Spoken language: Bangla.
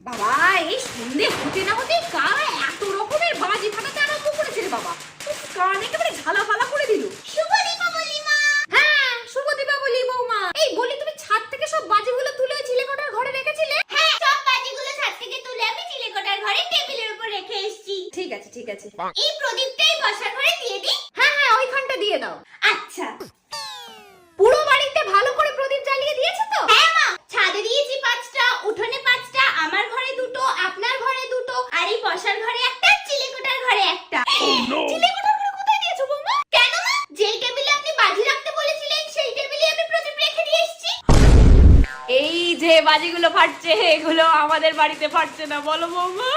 বাবা এই সন্ধে হতে না হতে কারা এত রকমের বাজি ফাটাতে আরম্ভ করেছে রে বাবা। কান একেবারে ঝালাফালা করে দিল। শুভ দীপাবলি মা। হ্যাঁ শুভ দীপাবলি বৌমা। এই বলি তুমি ছাদ থেকে সব বাজিগুলো তুলে ওই চিলেকোঠার ঘরে রেখেছিলে? হ্যাঁ সব বাজিগুলো ছাদ থেকে তুলে আমি চিলেকোঠার ঘরে টেবিলের উপর রেখে এসেছি। ঠিক আছে ঠিক আছে। এই প্রদীপটাই বসার ঘরে দিয়ে দিই? হ্যাঁ হ্যাঁ ওইখানটা দিয়ে দাও। আচ্ছা। পুরো বাড়িতে ভালো করে প্রদীপ জ্বালিয়ে দিয়েছো তো? হ্যাঁ মা, ছাদে দিয়েছি 5টা, উঠোনে 5টা, আমার ঘরে 2টো, আপনার ঘরে 2টো, আর এই বসার ঘরে একটা, চিলেকোঠার ঘরে একটা। চিলেকোঠার ঘরে কোথায় দিয়েছো বৌমা? কেন মা? যেই টেবিলে আপনি বাজি রাখতে বলেছিলেন সেই টেবিলে আমি প্রদীপ রেখে দিয়ে এসেছি। এই যে বাজিগুলো ফাটছে এগুলো আমাদের বাড়িতে ফাটছে না বলো বৌমা?